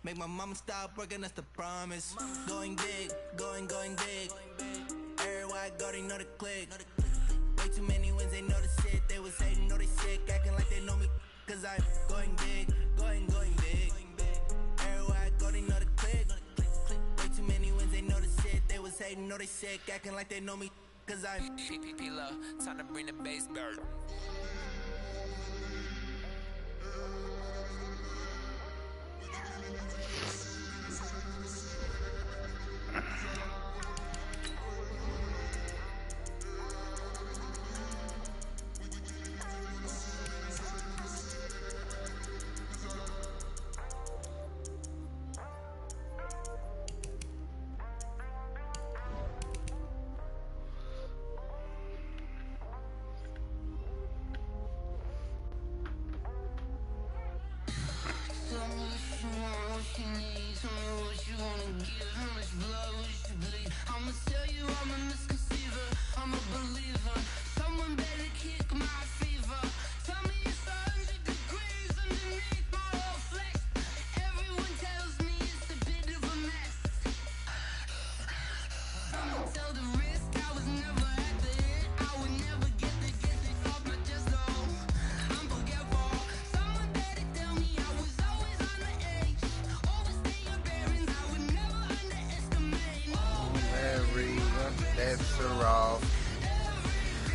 Make my mama stop working, that's the promise. Going big, going big. Everywhere I go, they know the click. Way too many wins, they know the shit. They was hating, know they sick, acting like they know me. Cause I'm going big, going big. Everywhere I go, they know the click. Way too many wins, they know the shit. They was hating, know they sick, acting like they know me. Cause I'm P-P-P-Love, time to bring the bass bird.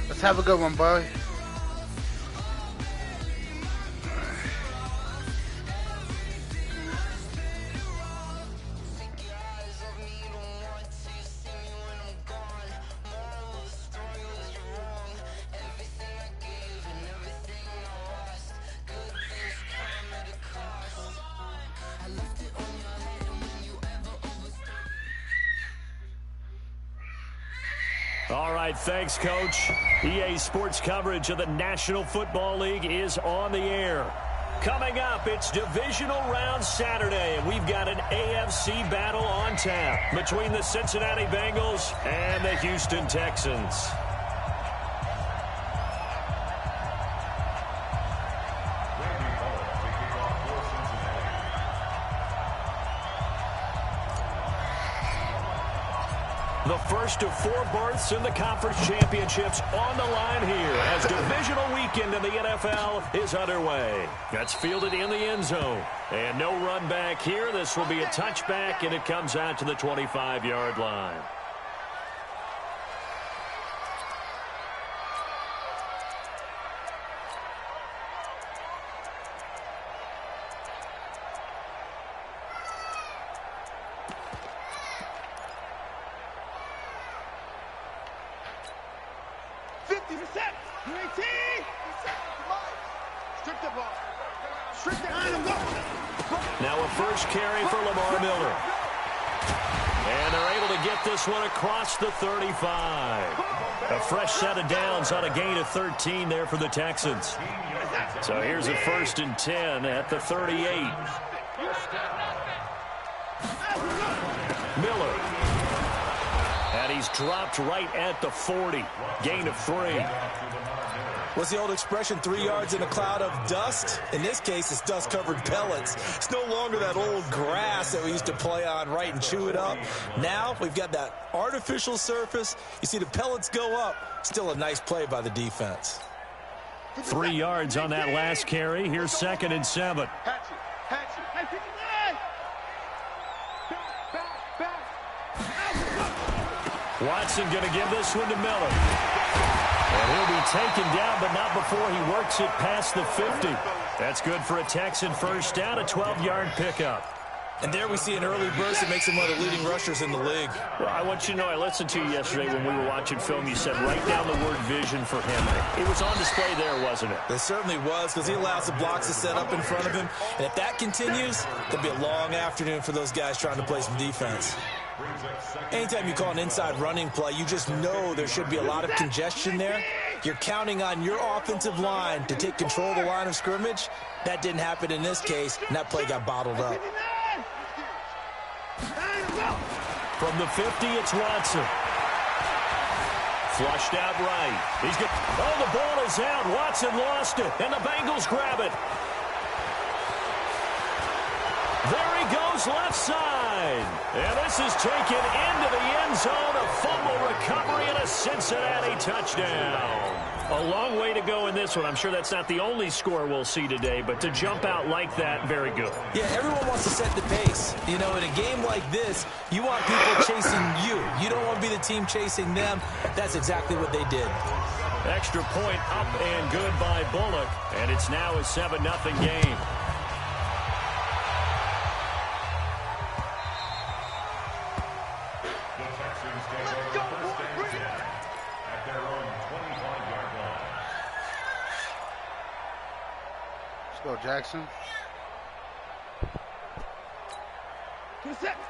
Let's have a good one, boy. All right, thanks, Coach. EA Sports coverage of the National Football League is on the air. Coming up, it's Divisional Round Saturday, and we've got an AFC battle on tap between the Cincinnati Bengals and the Houston Texans. The first of 4 berths in the conference championships on the line here as divisional weekend in the NFL is underway. That's fielded in the end zone. And no run back here. This will be a touchback, and it comes out to the 25-yard line. Now a first carry for Lamar Miller. And they're able to get this one across the 35. A fresh set of downs on a gain of 13 there for the Texans. So here's a 1st and 10 at the 38. Miller. And he's dropped right at the 40. Gain of 3. What's the old expression, 3 yards in a cloud of dust? In this case, it's dust-covered pellets. It's no longer that old grass that we used to play on, right, and chew it up. Now we've got that artificial surface. You see the pellets go up. Still a nice play by the defense. 3 yards on that last carry. Here's 2nd and 7. Watson going to give this one to Miller. And he'll be taken down, but not before he works it past the 50. That's good for a Texan first down, a 12-yard pickup. And there we see an early burst that makes him one of the leading rushers in the league. Well, I want you to know, I listened to you yesterday when we were watching film. You said write down the word vision for him. It was on display there, wasn't it? It certainly was, because he allows the blocks to set up in front of him. And if that continues, there'll be a long afternoon for those guys trying to play some defense. Anytime you call an inside running play, you just know there should be a lot of congestion there. You're counting on your offensive line to take control of the line of scrimmage. That didn't happen in this case, and that play got bottled up. From the 50, it's Watson. Flushed out right. He's got. Oh, the ball is out. Watson lost it, and the Bengals grab it. There he goes goes left side. And this is taken into the end zone. A fumble recovery and a Cincinnati touchdown. A long way to go in this one. I'm sure that's not the only score we'll see today, but to jump out like that, very good. Yeah, everyone wants to set the pace. You know, in a game like this, you want people chasing you. You don't want to be the team chasing them. That's exactly what they did. Extra point up and good by Bullock, and it's now a 7-0 game. Let's go, Jackson.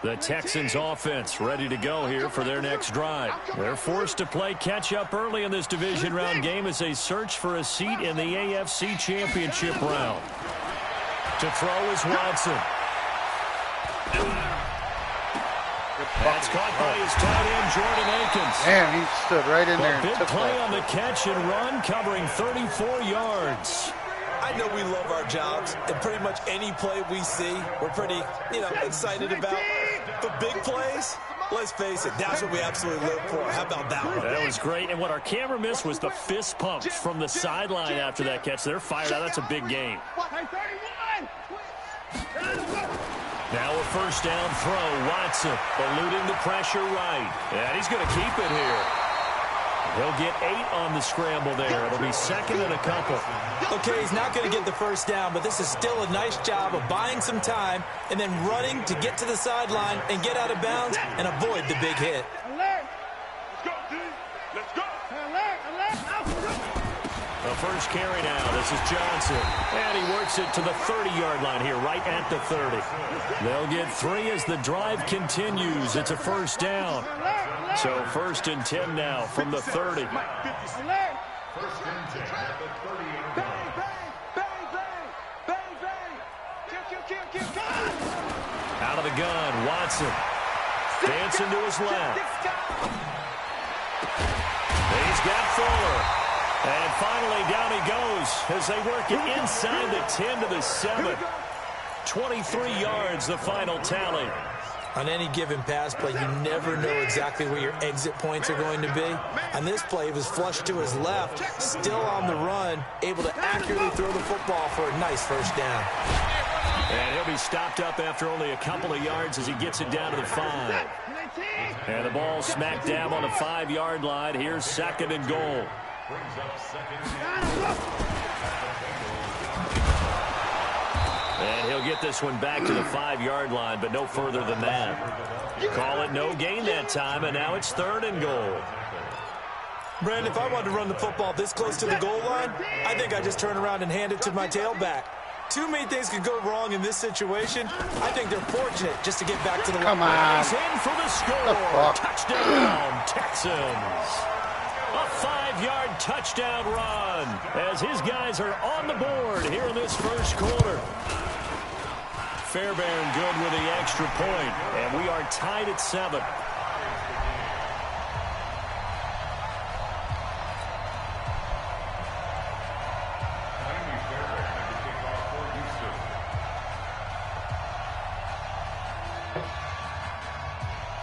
The Texans offense ready to go here for their next drive. They're forced to play catch-up early in this division round game as they search for a seat in the AFC Championship round. To throw is Watson. That's caught by his tight end, Jordan Akins. Damn, he stood right in there and big took play that. on the catch and run, covering 34 yards. I know we love our jobs, and pretty much any play we see, we're pretty, excited about. But big plays, let's face it, that's what we absolutely live for. How about that one? That was great, and what our camera missed was the fist pumps from the sideline after that catch. They're fired out. That's a big game. Now a first down throw. Watson eluding the pressure right. And he's going to keep it here. He'll get 8 on the scramble there. It'll be second and a couple. Okay, he's not going to get the first down, but this is still a nice job of buying some time and then running to get to the sideline and get out of bounds and avoid the big hit. The first carry now. This is Johnson. And he works it to the 30-yard line here, right at the 30. They'll get 3 as the drive continues. It's a first down. So 1st and 10 now from the 30. Out of the gun, Watson. Dancing to his left. He's got Fuller. And finally, down he goes as they work it inside the 10 to the 7. 23 yards, the final tally. On any given pass play, you never know exactly where your exit points are going to be. On this play, he was flushed to his left, still on the run, able to accurately throw the football for a nice first down. And he'll be stopped up after only a couple of yards as he gets it down to the 5. And the ball smack dab on the 5-yard line. Here's 2nd and goal. And he'll get this one back to the 5-yard line, but no further than that. Call it no gain that time, and now it's 3rd and goal. Brandon, if I wanted to run the football this close to the goal line, I think I just turn around and hand it to my tailback. Too many things could go wrong in this situation. I think they're fortunate just to get back to the line. Come on. He's in for the score. Touchdown, Texans. A 5-yard touchdown run as his guys are on the board here in this first quarter. Fairbairn good with the extra point, and we are tied at 7.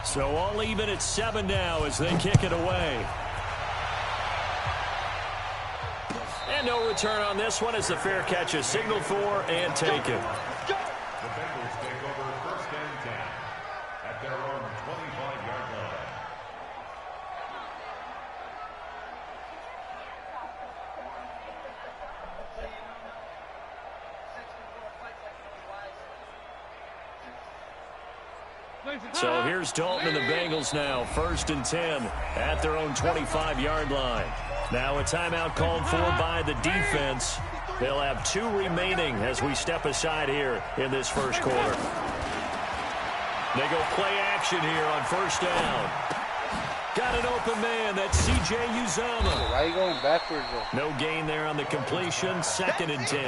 So all even at 7 now as they kick it away. And no return on this one as the fair catch is signaled for and taken. The Bengals take over 1st and 10 at their own 25-yard line. So here's Dalton and the Bengals now, 1st and 10 at their own 25-yard line. Now a timeout called for by the defense. They'll have 2 remaining as we step aside here in this first quarter. They go play action here on 1st down. Got an open man. That's C.J. Uzomah. Why are you going backwards, though? No gain there on the completion. 2nd and 10.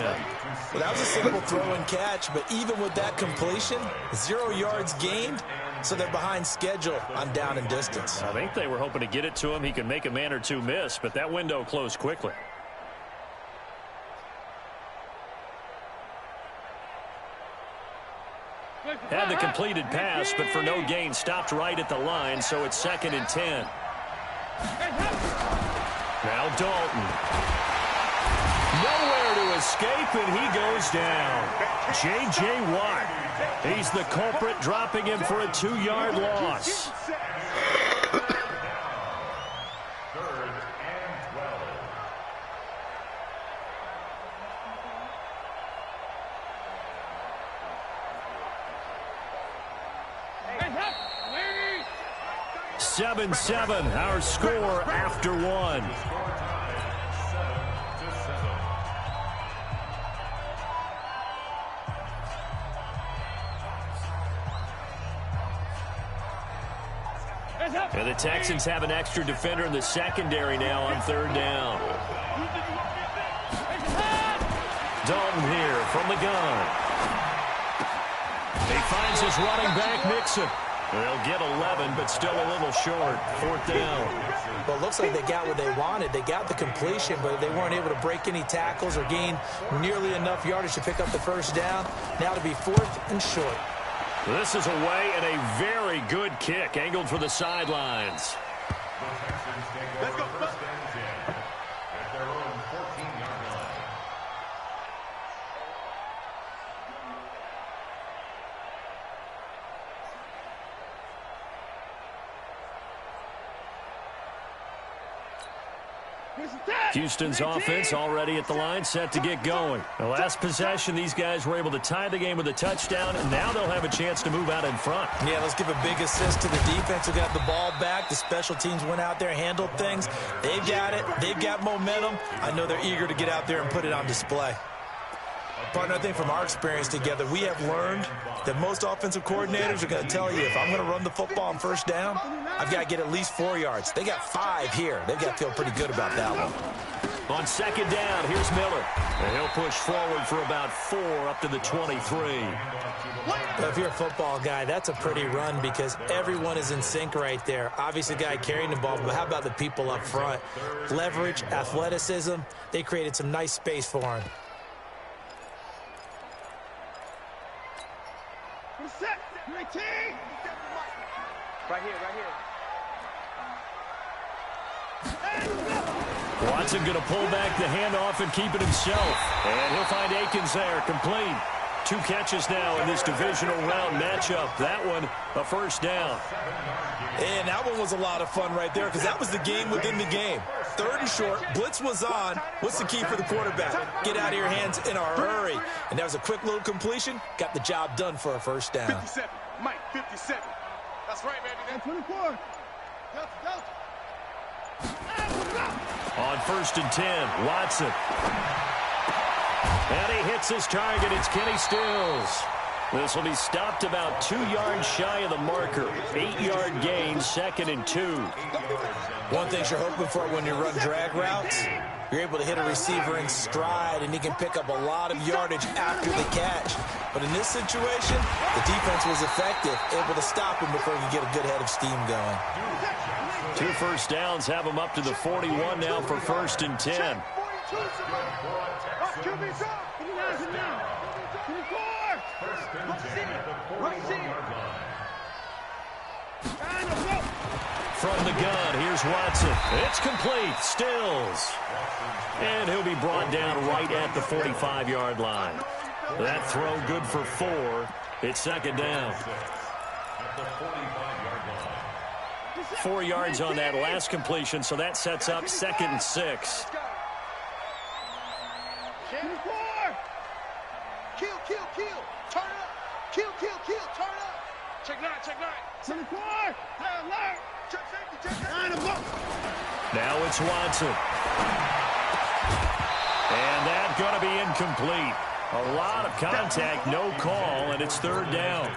Well, that was a simple throw and catch, but even with that completion, 0 yards gained, so they're behind schedule on down and distance. I think they were hoping to get it to him. He could make a man or 2 miss, but that window closed quickly. Had the completed pass, but for no gain, stopped right at the line, so it's 2nd and 10. Now Dalton. Nowhere to escape, and he goes down. J.J. Watt. He's the culprit, dropping him for a 2-yard loss. Seven, 7, our score after 1. And the Texans have an extra defender in the secondary now on 3rd down. Dalton here from the gun. He finds his running back, Mixon. They'll get 11, but still a little short. 4th down. Well, it looks like they got what they wanted. They got the completion, but they weren't able to break any tackles or gain nearly enough yardage to pick up the 1st down. Now to be 4th and short. This is away and a very good kick, angled for the sidelines. Let's go. First and 10 at their own 14-yard line. Houston's offense already at the line, set to get going. The last possession, these guys were able to tie the game with a touchdown, and now they'll have a chance to move out in front. Yeah, let's give a big assist to the defense who got the ball back. The special teams went out there, handled things. They've got it. They've got momentum. I know they're eager to get out there and put it on display. Partner, I think from our experience together, we have learned that most offensive coordinators are going to tell you, if I'm going to run the football on 1st down, I've got to get at least 4 yards. They got 5 here. They've got to feel pretty good about that one. On 2nd down, here's Miller. And he'll push forward for about 4 up to the 23. Well, if you're a football guy, that's a pretty run because everyone is in sync right there. Obviously, the guy carrying the ball, but how about the people up front? Leverage, athleticism, they created some nice space for him. Right here. Watson going to pull back the handoff and keep it himself. And he'll find Akins there, complete. 2 catches now in this divisional round matchup. That one, a 1st down. And that one was a lot of fun right there because that was the game within the game. 3rd and short, blitz was on. What's the key for the quarterback? Get out of your hands in a hurry. And that was a quick little completion. Got the job done for a 1st down. 57, Mike, 57. That's right, baby. That's 24. On 1st and 10, Watson. And he hits his target. It's Kenny Stills. This will be stopped about 2 yards shy of the marker. 8-yard gain, 2nd and 2. One thing you're hoping for when you run drag routes, you're able to hit a receiver in stride, and he can pick up a lot of yardage after the catch. But in this situation, the defense was effective, able to stop him before he could get a good head of steam going. 2 1st downs have him up to the 41 now for 1st and 10. From the gun, here's Watson. It's complete. Stills. And he'll be brought down right at the 45-yard line. That throw good for 4. It's 2nd down. 4 yards on that last completion, so that sets up 2nd and 6. Kill. Turn up. Kill. Turn up. Check 9. 24. Alert. Check safety. Now it's Watson. And that's going to be incomplete. A lot of contact, no call, and it's 3rd down.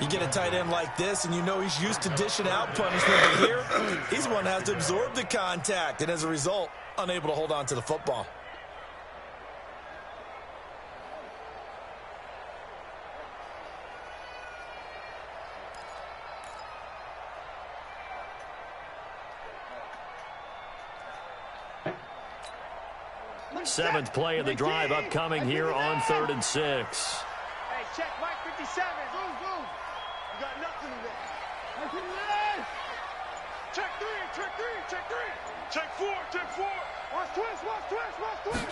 You get a tight end like this, and you know he's used to dishing out punishment, but here, he's the one that has to absorb the contact, and as a result, unable to hold on to the football. Seventh play of the drive upcoming here on 3rd and 6. check, Mike 57. Boom, boom. You got nothing in there. Check 3, check 3, check 3. Check 4, check 4. Watch twist, watch twist, watch twist.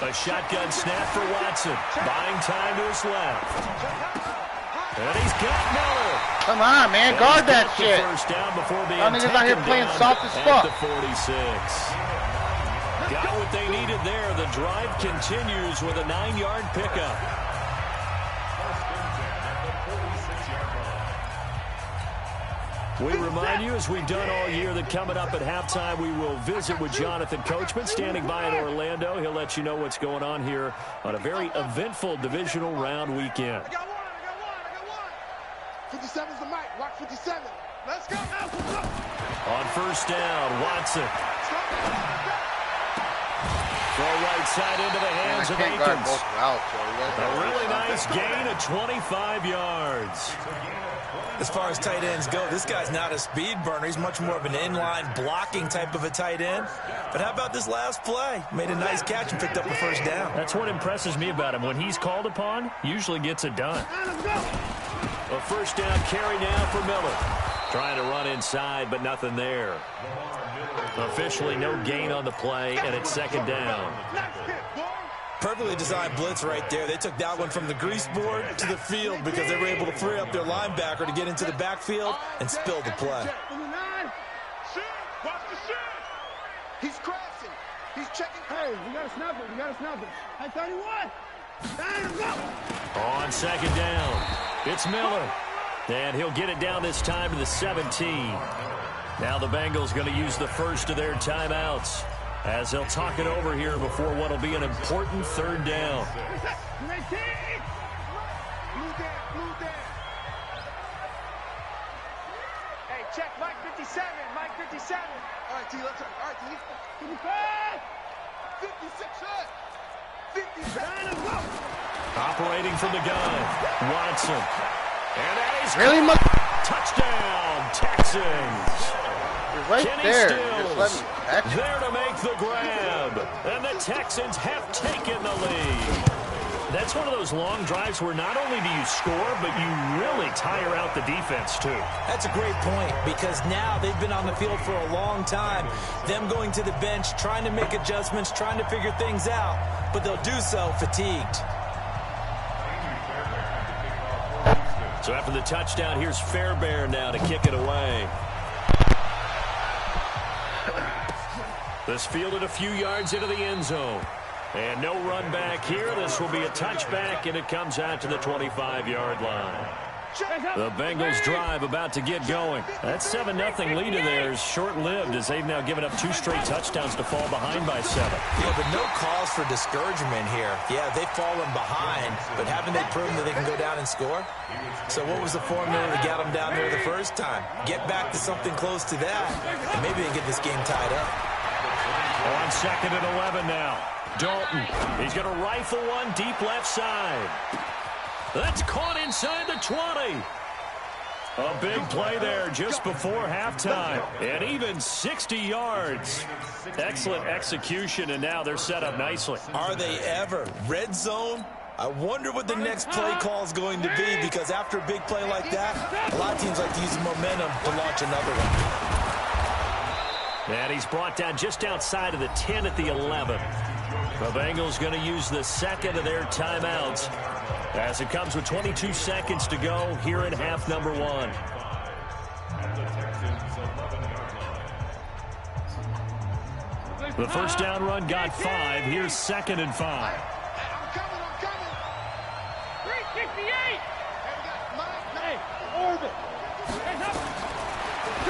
A shotgun snap for Watson. Buying time to his left. And he's got Miller. Come on, man. Guard that shit. First down before being Y'all niggas out here playing soft as fuck. At the 46. Got what they needed there. The drive continues with a 9-yard pickup. We remind you, as we've done all year, that coming up at halftime, we will visit with Jonathan Coachman, standing by in Orlando. He'll let you know what's going on here on a very eventful divisional round weekend. I got one. 57's the mic. Watch 57. Let's go. On first down, Watson. Throw right side into the hands of Akins. A really nice gain of 25 yards. As far as tight ends go, this guy's not a speed burner. He's much more of an inline blocking type of a tight end. But how about this last play? Made a nice catch and picked up a first down. That's what impresses me about him. When he's called upon, usually gets it done. A first down carry now for Miller. Trying to run inside, but nothing there. Officially no gain on the play, and it's second down. Perfectly designed blitz right there. They took that one from the grease board to the field because they were able to free up their linebacker to get into the backfield and spill the play. Watch the shit. He's crashing. He's checking. Hey, we got to snap it. We got to snap it. Hey, 31. On second down, it's Miller. And he'll get it down this time to the 17. Now the Bengals going to use the first of their timeouts, as they'll talk it over here before what will be an important third down. Hey, check Mike 57. Mike 57. All right, T, let's go. All right, T. 56 shot. 57. Operating from the gun, Watson. And that is really touchdown, Texans. Right Kenny there. Stills Just let me there to make the grab. And the Texans have taken the lead. That's one of those long drives where not only do you score, but you really tire out the defense, too. That's a great point, because now they've been on the field for a long time. Them going to the bench, trying to make adjustments, trying to figure things out, but they'll do so fatigued. So after the touchdown, here's Fairbairn now to kick it away. This fielded a few yards into the end zone. And no run back here. This will be a touchback, and it comes out to the 25-yard line. The Bengals drive about to get going. That 7-0 lead of theirs short-lived, as they've now given up 2 straight touchdowns to fall behind by 7. Yeah, but no cause for discouragement here. Yeah, they've fallen behind, but haven't they proven that they can go down and score? So what was the formula to get them down there the first time? Get back to something close to that, and maybe they can get this game tied up. On second and 11 now. Dalton, he's going to rifle one deep left side. That's caught inside the 20. A big play there just before halftime. And even 60 yards. Excellent execution, and now they're set up nicely. Are they ever? Red zone? I wonder what the next play call is going to be, because after a big play like that, a lot of teams like to use the momentum to launch another one. And he's brought down just outside of the 10 at the 11. The Bengals going to use the second of their timeouts, as it comes with 22 seconds to go here in half number 1. The first down run got 5. Here's second and 5. I'm coming. 368. Hey, orbit.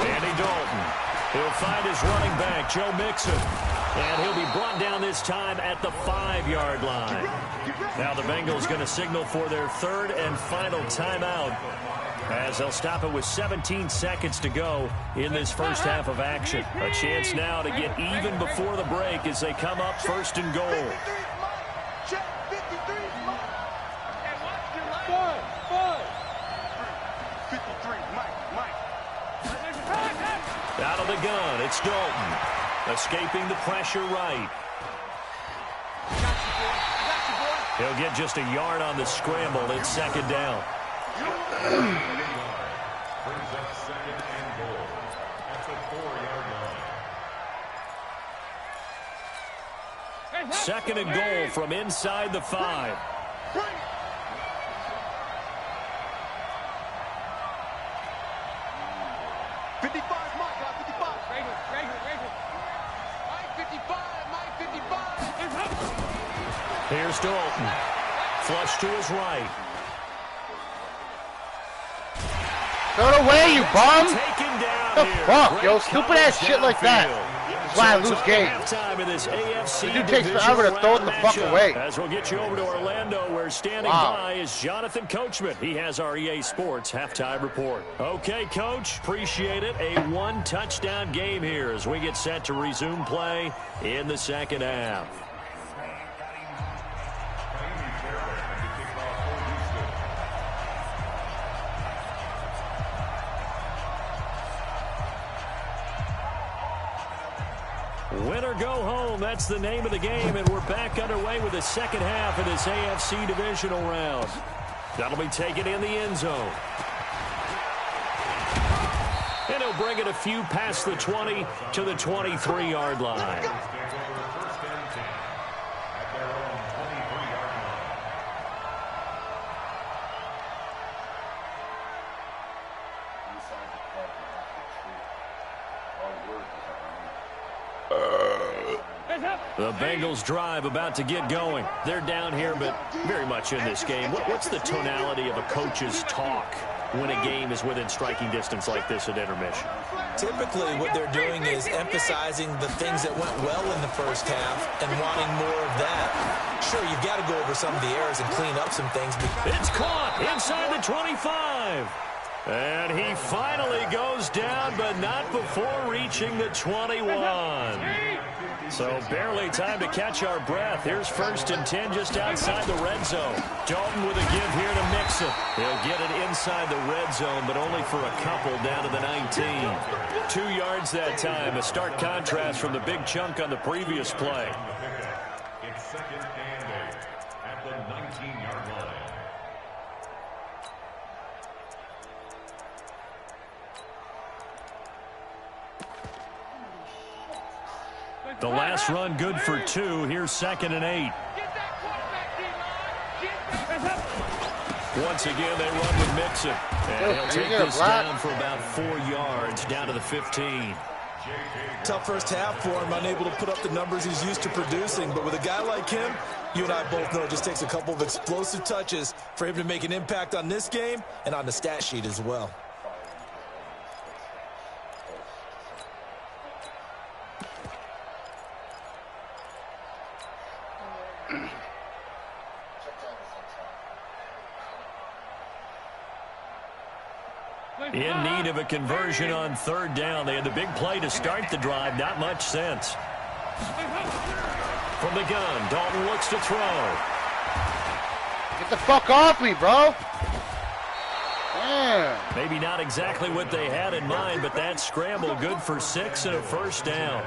Andy Dalton. He'll find his running back, Joe Mixon. And he'll be brought down this time at the 5-yard line. Now the Bengals going to signal for their third and final timeout, as they'll stop it with 17 seconds to go in this first half of action. A chance now to get even before the break as they come up first and goal. Check 53. And watch your line. 53. Mike. Out of the gun, it's Dalton. Escaping the pressure right. Got you, boy. He'll get just a yard on the scramble. It's second down. Brings up second and goal at the 4-yard line. Second and goal from inside the 5. 55, Mike, 55. Mike, 55. Here's Dalton. Flush to his right. Throw it away, you bum! Taken down The here. fuck, Great yo? Stupid ass shit like that. That's why I lose games. Halftime in this AFC Dude takes forever to throw it the fuck away. As we'll get you over to Orlando, where standing by is Jonathan Coachman. He has our EA Sports halftime report. Okay, Coach, appreciate it. A one-touchdown game here as we get set to resume play in the second half. Win or go home, that's the name of the game, and we're back underway with the second half of this AFC divisional round. That'll be taken in the end zone. And he'll bring it a few past the 20 to the 23-yard line. The Bengals drive about to get going. They're down here, but very much in this game. What's the tonality of a coach's talk when a game is within striking distance like this at intermission? Typically, what they're doing is emphasizing the things that went well in the first half and wanting more of that. Sure, you've got to go over some of the errors and clean up some things. It's caught inside the 25. And he finally goes down, but not before reaching the 21. So barely time to catch our breath. Here's 1st and 10 just outside the red zone. Dalton with a give here to Mixon. He'll get it inside the red zone, but only for a couple down to the 19. 2 yards that time. A stark contrast from the big chunk on the previous play. It's 2nd and 8 at the 19-yard line. The last run good for 2. Here's 2nd and 8. Once again, they run with Mixon. And he'll take this down for about 4 yards, down to the 15. Tough first half for him, unable to put up the numbers he's used to producing. But with a guy like him, you and I both know it just takes a couple of explosive touches for him to make an impact on this game and on the stat sheet as well. In need of a conversion on 3rd down. They had the big play to start the drive. Not much sense. From the gun, Dalton looks to throw. Get the fuck off me, bro. Yeah. Maybe not exactly what they had in mind, but that scramble good for 6 and a 1st down.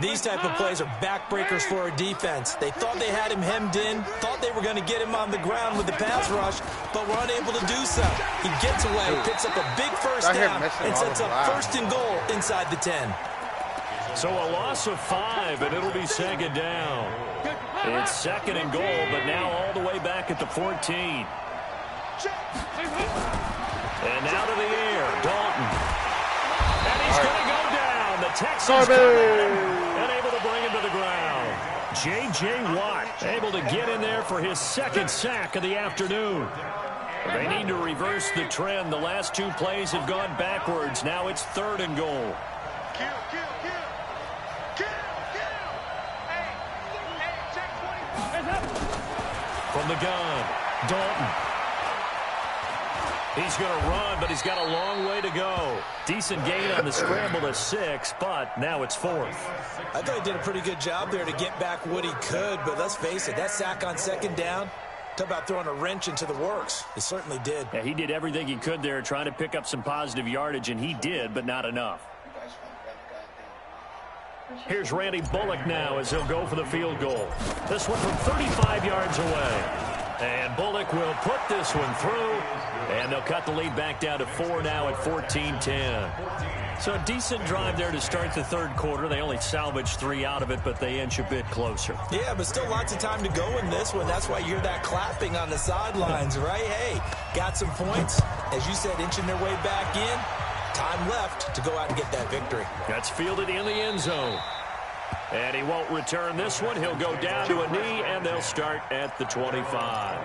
These type of plays are backbreakers for a defense. They thought they had him hemmed in, thought they were going to get him on the ground with the pass rush, but were unable to do so. He gets away, picks up a big 1st down, and sets up 1st and goal inside the 10. So a loss of 5, and it'll be 2nd down. It's 2nd and goal, but now all the way back at the 14. And now to the air, Dalton. And he's going to go down. The Texans and able to bring him to the ground. J.J. Watt able to get in there for his 2nd sack of the afternoon. They need to reverse the trend. The last 2 plays have gone backwards. Now it's 3rd and goal. From the gun, Dalton. He's going to run, but he's got a long way to go. Decent gain on the scramble to 6, but now it's 4th. I thought he did a pretty good job there to get back what he could, but let's face it, that sack on 2nd down, talk about throwing a wrench into the works. It certainly did. Yeah, he did everything he could there trying to pick up some positive yardage, and he did, but not enough. Here's Randy Bullock now as he'll go for the field goal. This one from 35 yards away. And Bullock will put this one through. And they'll cut the lead back down to 4 now at 14-10. So a decent drive there to start the third quarter. They only salvaged 3 out of it, but they inch a bit closer. Yeah, but still lots of time to go in this one. That's why you hear that clapping on the sidelines, right? Hey, got some points. As you said, inching their way back in. Time left to go out and get that victory. That's fielded in the end zone. And he won't return this one. He'll go down to a knee, and they'll start at the 25.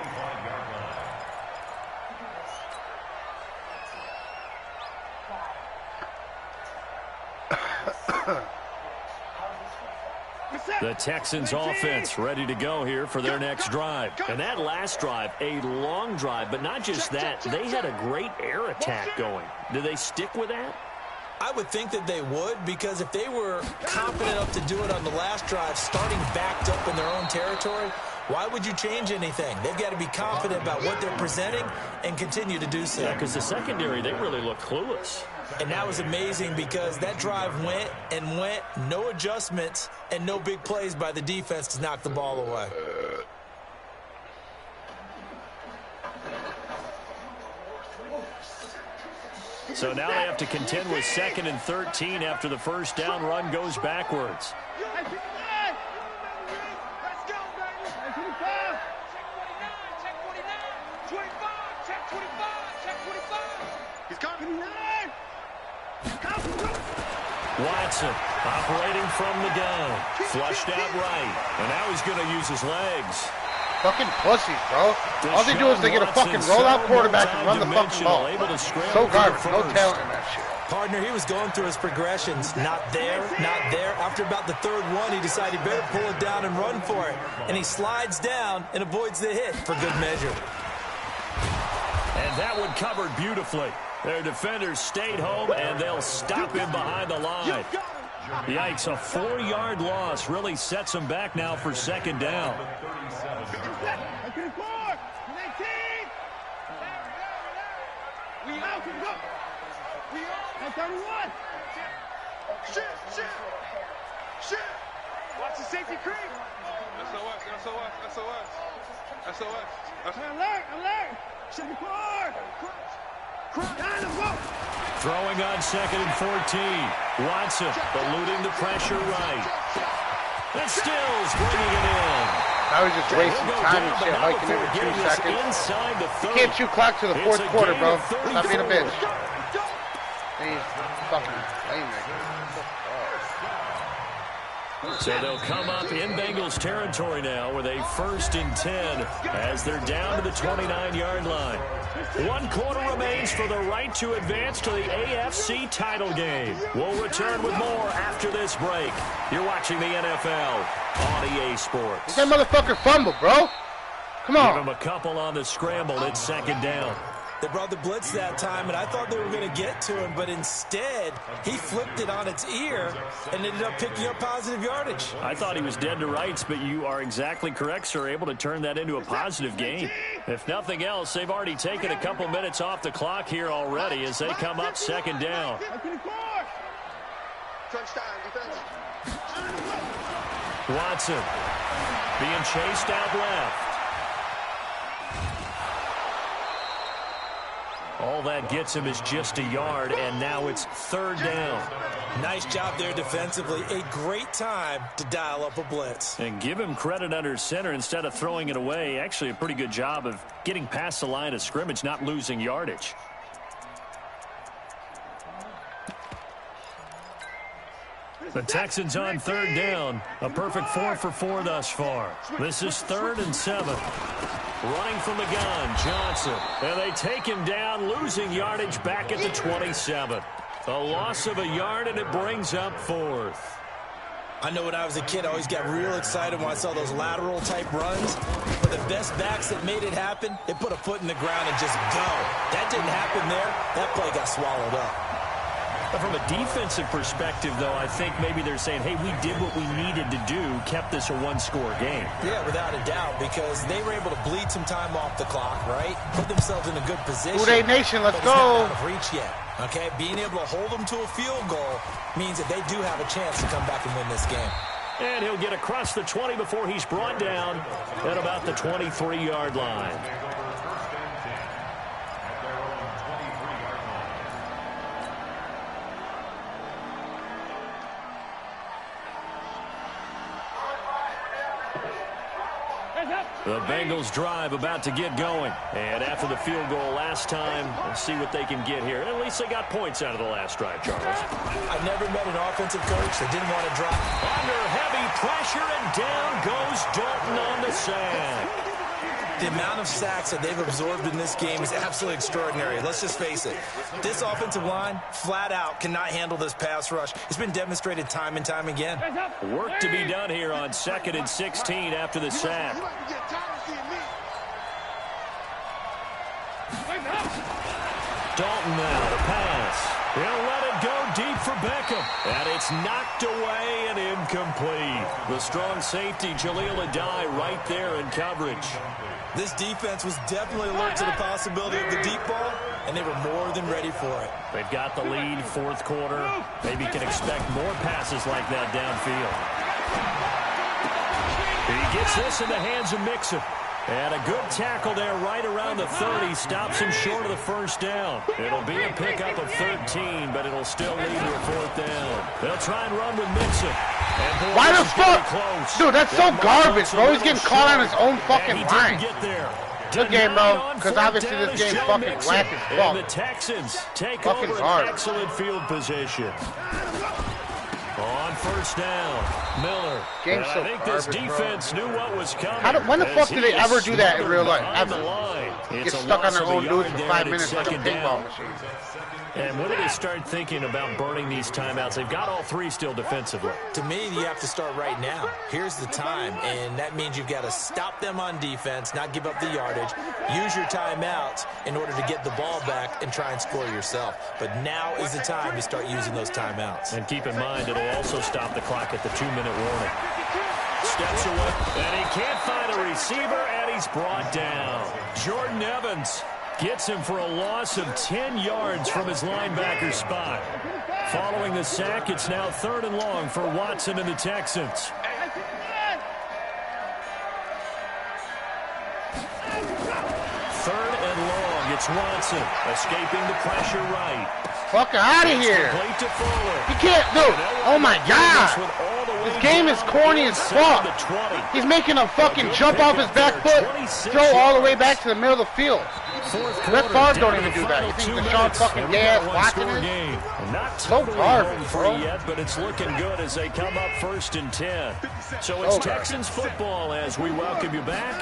The Texans offense ready to go here for their next drive. And that last drive, a long drive, but not just that. They had a great air attack going. Do they stick with that? I would think that they would, because if they were confident enough to do it on the last drive, starting backed up in their own territory, why would you change anything? They've got to be confident about what they're presenting and continue to do so. Yeah, because the secondary, they really look clueless. And that was amazing because that drive went and went, no adjustments, and no big plays by the defense to knock the ball away. So now they have to contend with 2nd and 13 after the first down run goes backwards. Let's go, baby. Check 25. Check 49. 25. Check 25. Check 25. He's coming. Watson operating from the gun. Flushed out right. And now he's going to use his legs. Fucking pussies, bro. All they do is they get a fucking rollout quarterback and run the fucking ball. So garbage. No talent in that shit. Partner, he was going through his progressions. Not there, not there. After about the third one, he decided he better pull it down and run for it. And he slides down and avoids the hit for good measure. And that one covered beautifully. Their defenders stayed home, and they'll stop him behind the line. Yikes, a 4-yard loss really sets them back now for 2nd down. Watch the safety creep. SOS. Alert. 74. Throwing on 2nd and 14. Watson eluding the pressure right. And Stills bringing it in. Now he's just wasting time and shit, hiking every 2 seconds. You can't shoot clock to the fourth quarter, bro. Stop being a bitch. He's fucking playmaker. So they'll come up in Bengals territory now with a 1st and 10 as they're down to the 29-yard line. 1 quarter remains for the right to advance to the AFC title game. We'll return with more after this break. You're watching the NFL on EA Sports. That motherfucker fumbled, bro. Come on. Give him a couple on the scramble. It's 2nd down. They brought the blitz that time, and I thought they were going to get to him, but instead, he flipped it on its ear and ended up picking up positive yardage. I thought he was dead to rights, but you are exactly correct, sir, able to turn that into a positive gain. If nothing else, they've already taken a couple minutes off the clock here already as they come up 2nd down. Watson being chased out left. All that gets him is just a yard, and now it's 3rd down. Nice job there defensively. A great time to dial up a blitz. And give him credit under center instead of throwing it away. Actually, a pretty good job of getting past the line of scrimmage, not losing yardage. The Texans on 3rd down. A perfect 4 for 4 thus far. This is 3rd and 7. Running from the gun, Johnson. And they take him down, losing yardage back at the 27. A loss of a yard, and it brings up 4th. I know when I was a kid, I always got real excited when I saw those lateral-type runs. But the best backs that made it happen, they put a foot in the ground and just go. That didn't happen there. That play got swallowed up. From a defensive perspective, though, I think maybe they're saying, hey, we did what we needed to do, kept this a one-score game. Yeah, without a doubt, because they were able to bleed some time off the clock, right? Put themselves in a good position. Pooh-2-Aj Nation, let's go. Not out of reach yet, okay? Being able to hold them to a field goal means that they do have a chance to come back and win this game. And he'll get across the 20 before he's brought down at about the 23-yard line. The Bengals drive about to get going. And after the field goal last time, let's see what they can get here. At least they got points out of the last drive, Charles. I've never met an offensive coach that didn't want to drop. Under heavy pressure, and down goes Dalton on the sack. The amount of sacks that they've absorbed in this game is absolutely extraordinary. Let's just face it. This offensive line, flat out, cannot handle this pass rush. It's been demonstrated time and time again. Work to be done here on 2nd and 16 after the sack. Dalton now to pass. He'll let it go deep for Beckham. And it's knocked away and incomplete. The strong safety, Jaleel Adai, right there in coverage. This defense was definitely alert to the possibility of the deep ball, and they were more than ready for it. They've got the lead, fourth quarter. Maybe can expect more passes like that downfield. He gets this in the hands of Mixon. And a good tackle there right around the 30. Stops him short of the first down. It'll be a pickup of 13, but it'll still lead to a fourth down. They'll try and run with Mixon. Boy, why the fuck? Dude, that's so garbage, bro. He's getting caught on his own fucking line. Good game, bro, because obviously this game's fucking whack as fuck. And the Texans take fucking over an excellent field position. On first down, Miller. Game's so I think garbage, this defense knew what was coming. When the fuck do they ever do that in real life? Ever. Get Get stuck on their own dudes for 5 minutes like a pinball machine. And when do they start thinking about burning these timeouts? They've got all three still defensively. To me, you have to start right now. Here's the time, and that means you've got to stop them on defense, not give up the yardage, use your timeouts in order to get the ball back and try and score yourself. But now is the time to start using those timeouts. And keep in mind, it'll also stop the clock at the 2-minute warning. Steps away, and he can't find a receiver, and he's brought down. Jordan Evans gets him for a loss of 10 yards from his linebacker spot. Following the sack, it's now 3rd and long for Watson and the Texans. 3rd and long, it's Watson escaping the pressure right. Fuck out of here. He can't, dude. Oh my God. This game is corny as fuck. He's making a fucking jump off his back foot, throw all the way back to the middle of the field. Brett Favre don't even do that. You think Deshaun fucking gay-ass Watson is? Not so garbage, bro. Yet, but it's looking good as they come up 1st and 10. So it's Texans football as we welcome you back.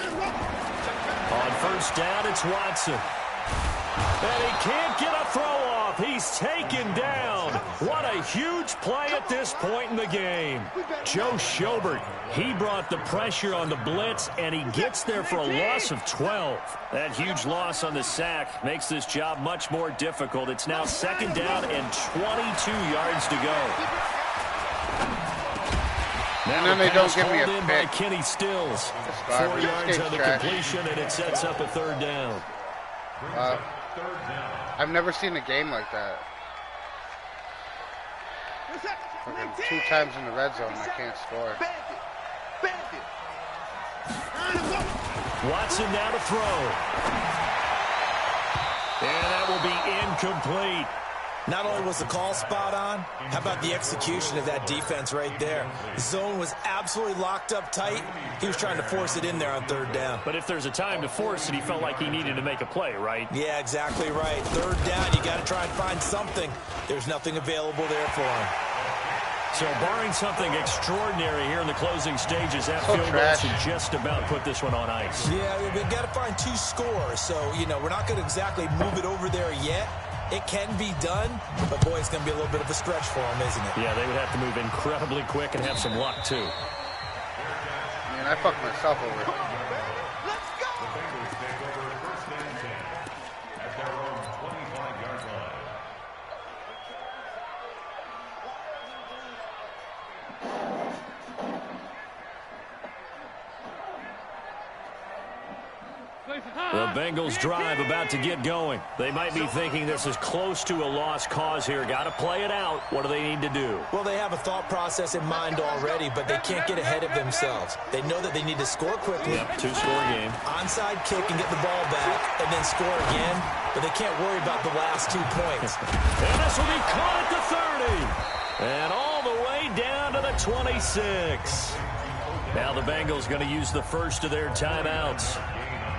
On 1st down, it's Watson. And he can't get a throw off. He's taken down. What a huge play at this point in the game. Joe Schobert, he brought the pressure on the blitz, and he gets there for a loss of 12. That huge loss on the sack makes this job much more difficult. It's now 2nd down and 22 yards to go. And then they don't give me a pick. By Kenny Stills. 4 yards on the completion, and it sets up a 3rd down. I've never seen a game like that. Fucking 2 times in the red zone, I can't score. Watson now to throw. And that will be incomplete. Not only was the call spot on, how about the execution of that defense right there? The zone was absolutely locked up tight. He was trying to force it in there on 3rd down. But if there's a time to force it, he felt like he needed to make a play, right? Yeah, exactly right. 3rd down, you got to try and find something. There's nothing available there for him. So barring something extraordinary here in the closing stages, that field goal should just about put this one on ice. Yeah, we've got to find 2 scores. So, we're not going to exactly move it over there yet. It can be done, but boy, it's going to be a little bit of a stretch for them, isn't it? Yeah, they would have to move incredibly quick and have some luck, too. Man, I fucked myself over. Let's go! The Bengals take over 1st and 10 at their own 25-yard line. The Bengals drive about to get going. They might be thinking this is close to a lost cause here. Got to play it out. What do they need to do? Well, they have a thought process in mind already, but they can't get ahead of themselves. They know that they need to score quickly. Yep, two-score game. Onside kick and get the ball back, and then score again. But they can't worry about the last 2 points. And this will be caught at the 30. And all the way down to the 26. Now the Bengals going to use the first of their timeouts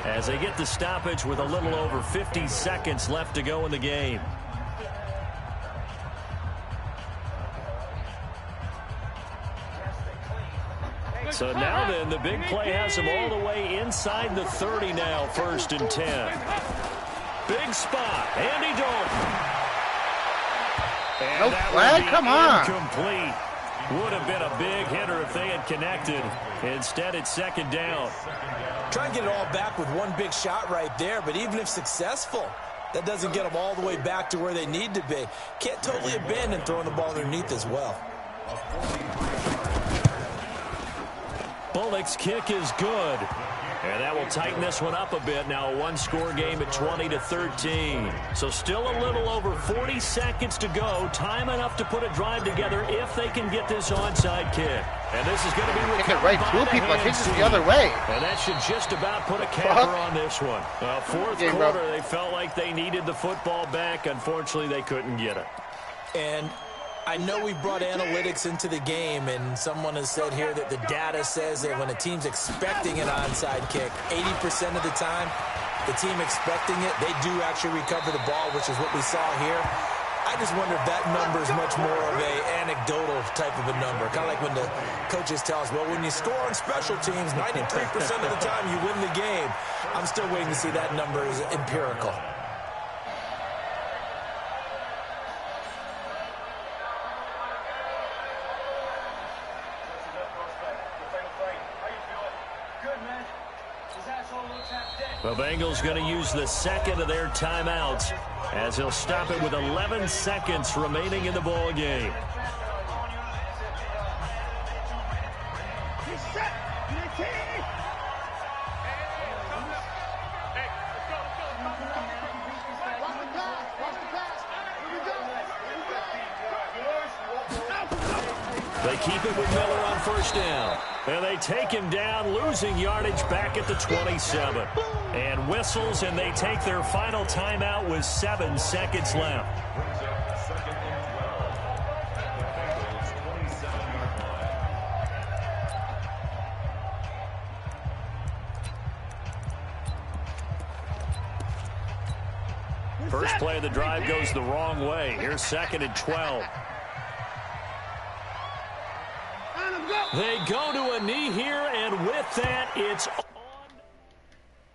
as they get the stoppage with a little over 50 seconds left to go in the game. So now then, the big play has them all the way inside the 30 now, 1st and 10. Big spot, Andy Dalton. And no flag, come on. Incomplete. Would have been a big hitter if they had connected. Instead, it's 2nd down. Try and get it all back with one big shot right there, but even if successful, that doesn't get them all the way back to where they need to be. Can't totally abandon throwing the ball underneath as well. Bullock's kick is good. And that will tighten this one up a bit. Now a one-score game at 20-13. So still a little over 40 seconds to go. Time enough to put a drive together if they can get this onside kick. And this is going to be recovered right to people. I think it's the other way. And that should just about put a capper on this one. Fourth quarter, they felt like they needed the football back. Unfortunately, they couldn't get it. And I know we brought analytics into the game, and someone has said here that the data says that when a team's expecting an onside kick, 80% of the time, the team expecting it, they do actually recover the ball, which is what we saw here. I just wonder if that number is much more of an anecdotal type of a number. Kind of like when the coaches tell us, well, when you score on special teams, 93% of the time you win the game. I'm still waiting to see that number is empirical. The Bengals going to use the second of their timeouts as he'll stop it with 11 seconds remaining in the ball game. They keep it with Miller on 1st down. And they take him down, losing yardage back at the 27. And whistles, and they take their final timeout with 7 seconds left. First play of the drive goes the wrong way. Here's 2nd and 12. They go to a knee here, and with that, it's